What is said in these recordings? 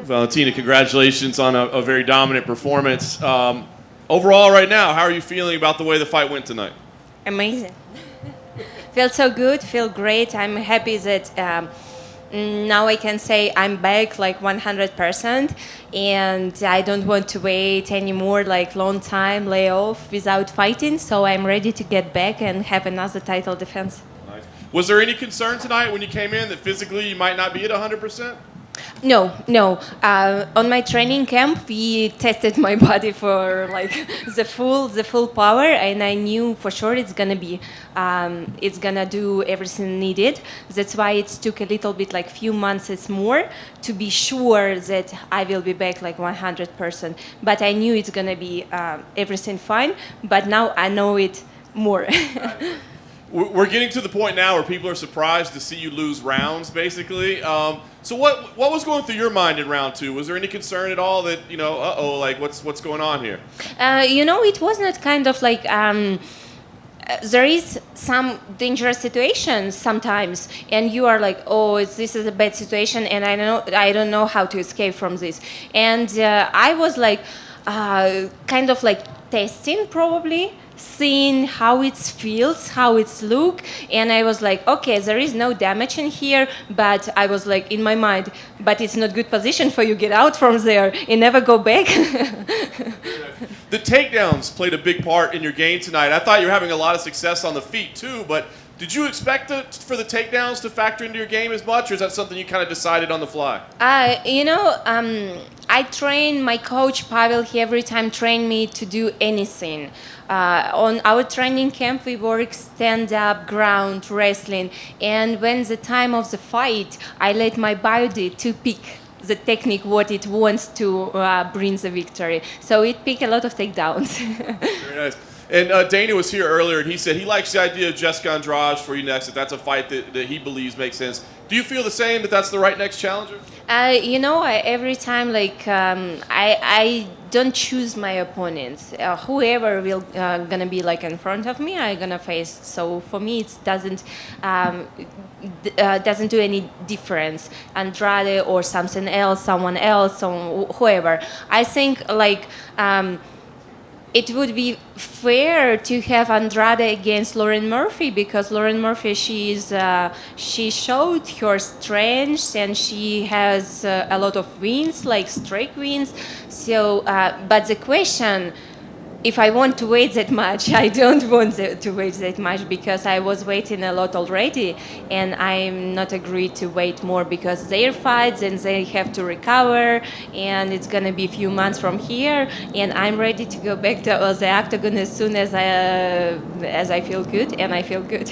Valentina, congratulations on a very dominant performance. Overall, right now, how are you feeling about the way the fight went tonight? Amazing. Feel so good, feel great. I'm happy that now I can say I'm back like 100%, and I don't want to wait anymore like long time, lay off without fighting. So I'm ready to get back and have another title defense. Nice. Was there any concern tonight when you came in that physically you might not be at 100%? No, no. On my training camp, we tested my body for like the full power, and I knew for sure it's gonna do everything needed. That's why it took a little bit, like few months more, to be sure that I will be back like 100%. But I knew it's gonna be everything fine. But now I know it more. We're getting to the point now where people are surprised to see you lose rounds, basically. So what was going through your mind in round two? Was there any concern at all that, like what's going on here? It was not kind of like there is some dangerous situations sometimes, and you are like, oh, this is a bad situation, and I don't know how to escape from this. And I was like, kind of like testing probably, seeing how it feels, how it's look, and I was like, okay, there is no damage in here, but I was like in my mind, but it's not good position for you, get out from there and never go back. The takedowns played a big part in your game tonight. I thought you were having a lot of success on the feet too, but did you expect for the takedowns to factor into your game as much, or is that something you kind of decided on the fly? I train my coach Pavel. He every time trained me to do anything. On our training camp, we work stand-up, ground, wrestling, and when the time of the fight, I let my body to pick the technique what it wants to bring the victory. So it picked a lot of takedowns. Very nice. And Dana was here earlier, and he said he likes the idea of Jessica Andrade for you next, that that's a fight that he believes makes sense. Do you feel the same, that that's the right next challenger? Every time, like, I don't choose my opponents. Whoever will gonna be like in front of me, I'm gonna face. So for me, it doesn't do any difference. Andrade or something else, someone else, or whoever. I think like. It would be fair to have Andrade against Lauren Murphy, because Lauren Murphy, she showed her strengths and she has a lot of wins, like straight wins. So, but the question, if I want to wait that much, I don't want to wait that much, because I was waiting a lot already, and I'm not agreed to wait more, because their fights and they have to recover, and it's gonna be a few months from here, and I'm ready to go back to the octagon as soon as I feel good, and I feel good.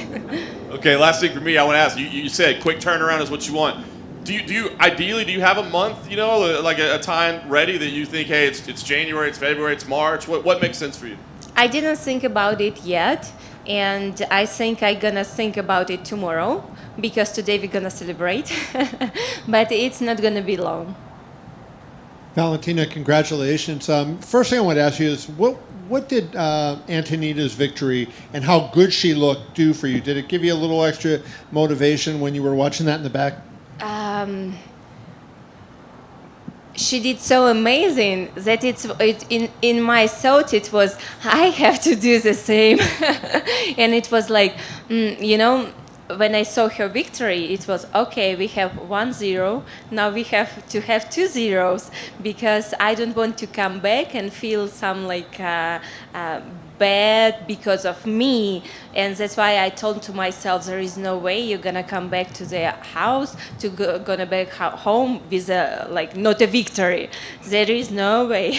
Okay, last thing for me, I want to ask you said quick turnaround is what you want. Do you ideally have a month, like a time ready that you think, hey, it's January, it's February, it's March? What makes sense for you? I didn't think about it yet, and I think I'm gonna think about it tomorrow, because today we're gonna celebrate, but it's not gonna be long. Valentina, congratulations. First thing I want to ask you is, what did Antonina's victory and how good she looked do for you? Did it give you a little extra motivation when you were watching that in the back? She did so amazing that in my thought it was, I have to do the same. And it was like, when I saw her victory, it was, okay, we have 1-0, now we have to have 2 zeros, because I don't want to come back and feel some like bad because of me. And that's why I told to myself, there is no way you're gonna come back to the house, gonna back home with not a victory. There is no way.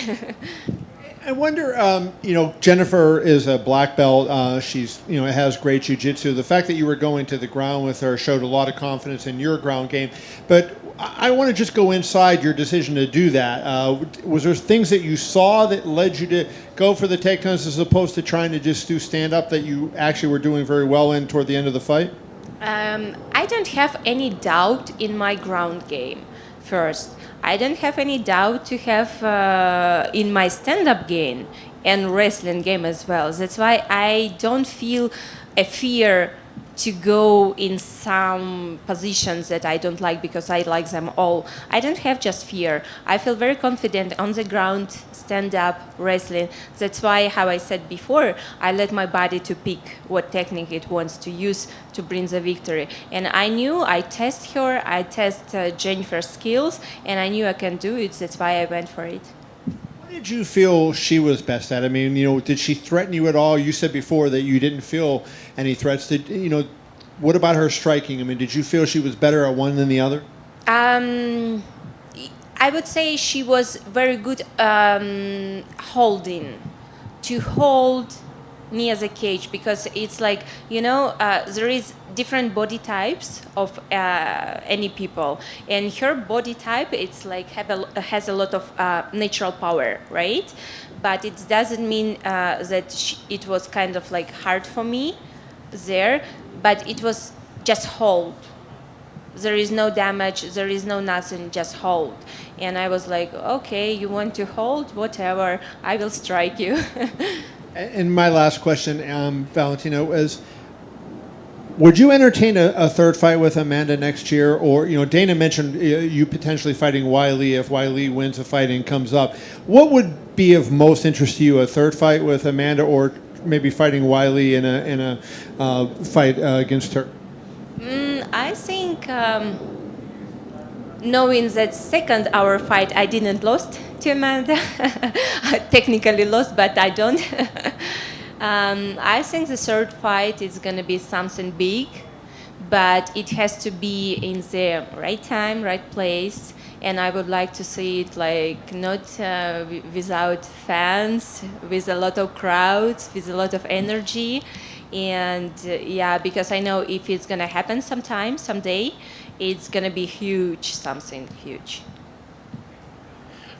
I wonder, Jennifer is a black belt. She's, has great jiu-jitsu. The fact that you were going to the ground with her showed a lot of confidence in your ground game. But I want to just go inside your decision to do that. Was there things that you saw that led you to go for the takedowns as opposed to trying to just do stand-up that you actually were doing very well in toward the end of the fight? I don't have any doubt in my ground game, first. I don't have any doubt to have in my stand-up game and wrestling game as well. That's why I don't feel a fear to go in some positions that I don't like because I like them all. I don't have just fear. I feel very confident on the ground, stand up, wrestling. That's why, how I said before, I let my body to pick what technique it wants to use to bring the victory. And I knew I test her, I test Jennifer's skills, and I knew I can do it. That's why I went for it. What did you feel she was best at? I mean, did she threaten you at all? You said before that you didn't feel any threats. What about her striking? I mean, did you feel she was better at one than the other? I would say she was very good holding, to hold me as a cage, because it's like, there is different body types of any people, and her body type, it's like has a lot of natural power, right? But it doesn't mean that it was kind of like hard for me there, but it was just hold. There is no damage, there is no nothing, just hold. And I was like, okay, you want to hold, whatever, I will strike you. And my last question, Valentina, is: would you entertain a third fight with Amanda next year? Or, Dana mentioned you potentially fighting Wiley if Wiley wins a fight and comes up. What would be of most interest to you, a third fight with Amanda, or maybe fighting Wiley in a fight against her? I think knowing that second hour fight I didn't lost to Amanda, I technically lost, but I don't. I think the third fight is going to be something big, but it has to be in the right time, right place, and I would like to see it like not without fans, with a lot of crowds, with a lot of energy. And because I know if it's going to happen someday, it's going to be huge, something huge.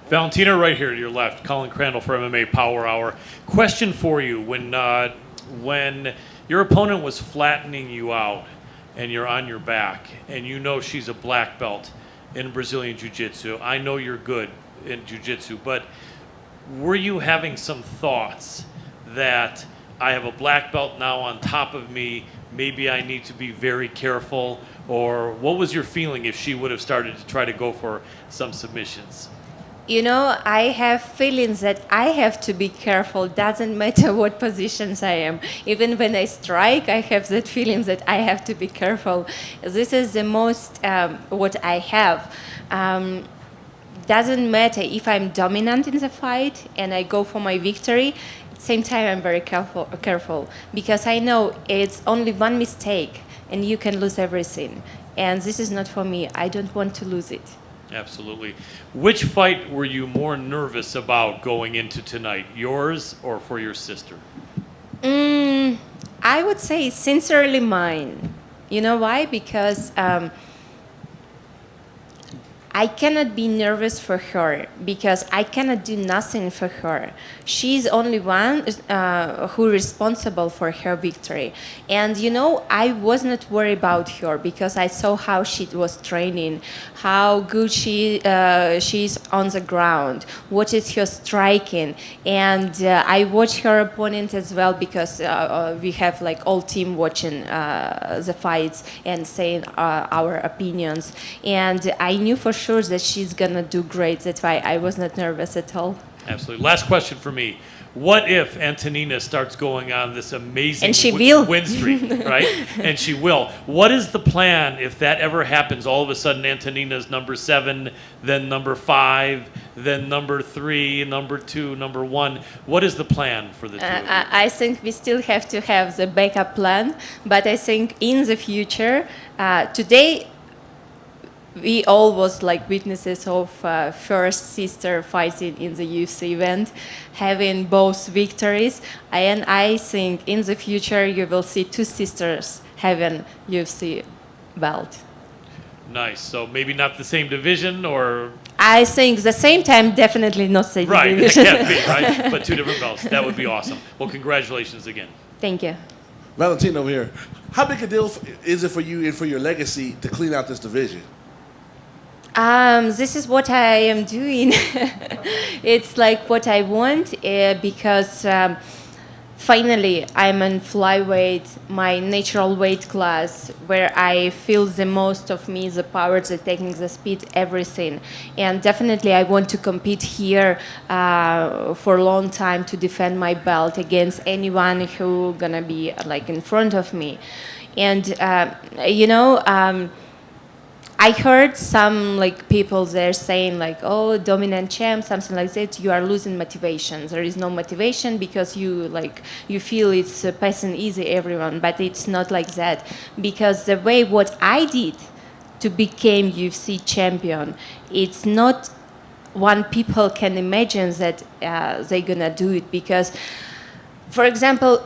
Valentina, right here to your left, Colin Crandall for MMA Power Hour. Question for you: when your opponent was flattening you out and you're on your back, and she's a black belt in Brazilian Jiu-Jitsu, I know you're good in Jiu-Jitsu, but were you having some thoughts that I have a black belt now on top of me, maybe I need to be very careful? Or what was your feeling if she would have started to try to go for some submissions? I have feelings that I have to be careful. Doesn't matter what positions I am. Even when I strike, I have that feeling that I have to be careful. This is the most what I have. Doesn't matter if I'm dominant in the fight and I go for my victory. Same time, I'm very careful because I know it's only one mistake and you can lose everything. And this is not for me. I don't want to lose it. Absolutely. Which fight were you more nervous about going into tonight, yours or for your sister? I would say sincerely mine. You know why? Because I cannot be nervous for her because I cannot do nothing for her. She's only one who is responsible for her victory. And I was not worried about her because I saw how she was training, how good she is on the ground, what is her striking. And I watched her opponent as well because we have like all team watching the fights and saying our opinions. And I knew for sure that she's gonna do great. That's why I was not nervous at all. Absolutely. Last question for me. What if Antonina starts going on this amazing and she will. win streak, right? And she will. What is the plan if that ever happens? All of a sudden Antonina's number 7, then number 5, then number 3, number 2, number 1. What is the plan for the two of you? I think we still have to have the backup plan, but I think in the future, today we all was like witnesses of first sister fighting in the UFC event, having both victories. And I think in the future you will see 2 sisters having UFC belt. Nice. So maybe not the same division, or I think the same time definitely not same right, division. it can't be, right? But 2 different belts. That would be awesome. Well, congratulations again. Thank you. Valentina over here. How big a deal is it for you and for your legacy to clean out this division? This is what I am doing. It's like what I want because finally, I'm in flyweight, my natural weight class, where I feel the most of me, the power, the technique, the speed, everything. And definitely, I want to compete here for a long time to defend my belt against anyone who gonna be like in front of me. And I heard some like people there saying like, "Oh, dominant champ, something like that. You are losing motivation. There is no motivation because you feel it's passing easy everyone, but it's not like that because the way what I did to become UFC champion, it's not one people can imagine that they're gonna do it because, for example."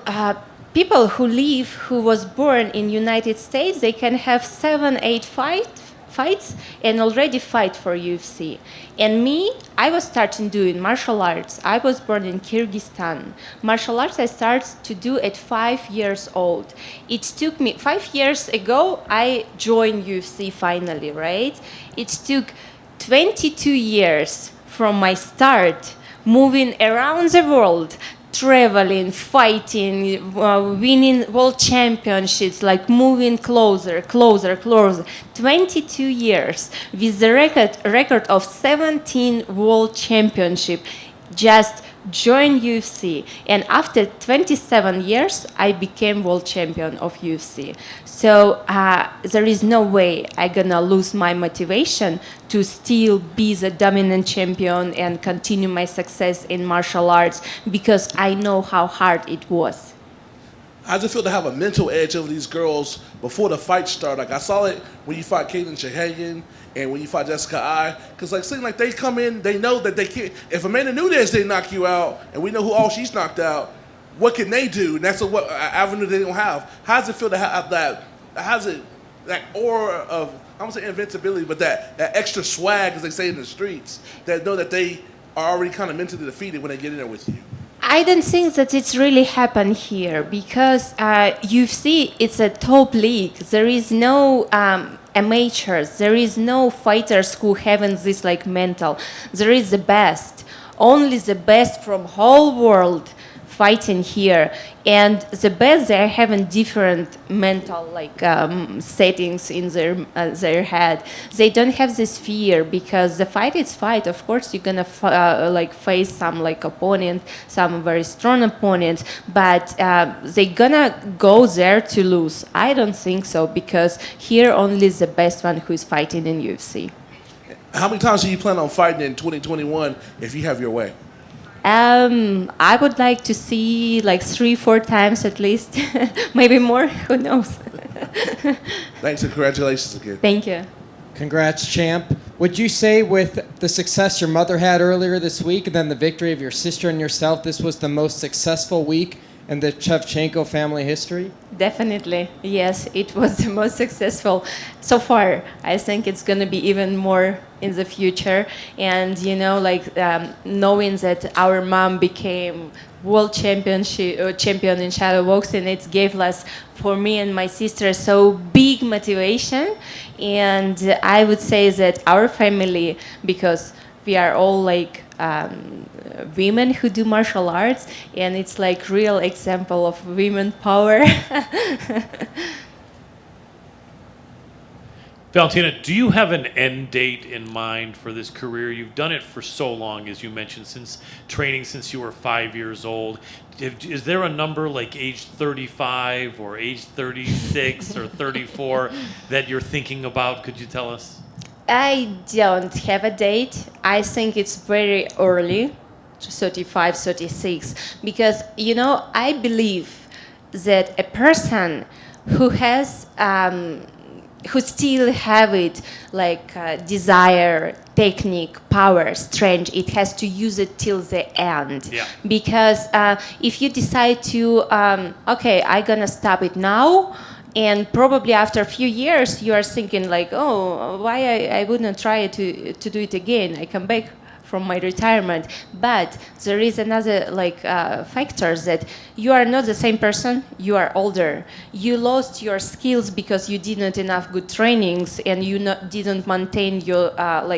People who was born in United States, they can have 7, 8 fights and already fight for UFC. And me, I was starting doing martial arts. I was born in Kyrgyzstan. Martial arts I started to do at 5 years old. It took me 5 years ago. I joined UFC finally, right? It took 22 years from my start, moving around the world, traveling, fighting, winning world championships, like moving closer. 22 years with the record of 17 world championship. Just joined UFC, and after 27 years, I became world champion of UFC. So there is no way I'm gonna lose my motivation to still be the dominant champion and continue my success in martial arts because I know how hard it was. How does it feel to have a mental edge over these girls before the fight start? Like I saw it when you fought Caitlin Shevchenko and when you fought Jessica Andrade, because like seems like they come in, they know that they can't. If Amanda Nunes didn't knock you out, and we know who all she's knocked out, what can they do? And that's what avenue they don't have. How does it feel to have that? How's it that aura of I'm gonna say invincibility, but that extra swag, as they say in the streets, that know that they are already kind of mentally defeated when they get in there with you? I don't think that it's really happened here because UFC it's a top league. There is no amateurs. There is no fighters who haven't this like mental. There is the best, only the best from whole world fighting here, and the best they are having different mental like settings in their head. They don't have this fear because the fight is fight. Of course, you're gonna like face some like opponent, some very strong opponents, but they gonna go there to lose. I don't think so because here only the best one who is fighting in UFC. How many times do you plan on fighting in 2021 if you have your way? I would like to see like 3-4 times at least, maybe more. Who knows? Thanks and congratulations again. Thank you. Congrats, champ. Would you say with the success your mother had earlier this week and then the victory of your sister and yourself, this was the most successful week in the Shevchenko family history? Definitely, yes. It was the most successful so far. I think it's going to be even more in the future. And, knowing that our mom became world champion in shadow boxing, it gave us, for me and my sister, so big motivation. And I would say that our family, because we are all like women who do martial arts, and it's like real example of women power. Valentina, do you have an end date in mind for this career? You've done it for so long, as you mentioned, since training since you were 5 years old. Is there a number like age 35 or age 36 or 34 that you're thinking about? Could you tell us? I don't have a date. I think it's very early, 35, 36, because, I believe that a person who has, who still have it, like desire, technique, power, strength, it has to use it till the end. Yeah. Because if you decide to, okay, I'm gonna stop it now, and probably after a few years, you are thinking like, oh, why I wouldn't try to do it again? I come back from my retirement. But there is another factor that you are not the same person. You are older. You lost your skills because you didn't enough good trainings, and you didn't maintain your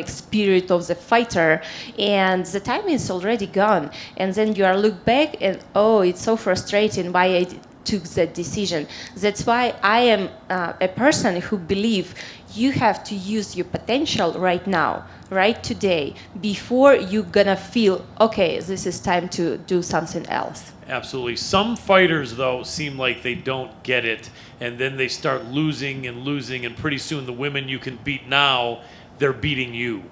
spirit of the fighter. And the time is already gone. And then you are look back and it's so frustrating why I took that decision. That's why I am a person who believe you have to use your potential right now, right today, before you're gonna feel, okay, this is time to do something else. Absolutely. Some fighters, though, seem like they don't get it, and then they start losing, and pretty soon the women you can beat now, they're beating you.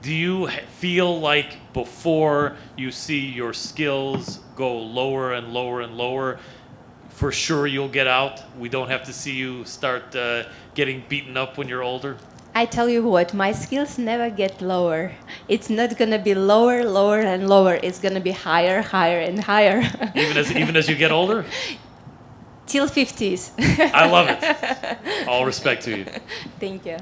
Do you feel like before you see your skills go lower and lower and lower, for sure you'll get out? We don't have to see you start getting beaten up when you're older? I tell you what, my skills never get lower. It's not gonna be lower, lower, and lower. It's gonna be higher, higher, and higher. Even as you get older? Till 50s. I love it. All respect to you. Thank you.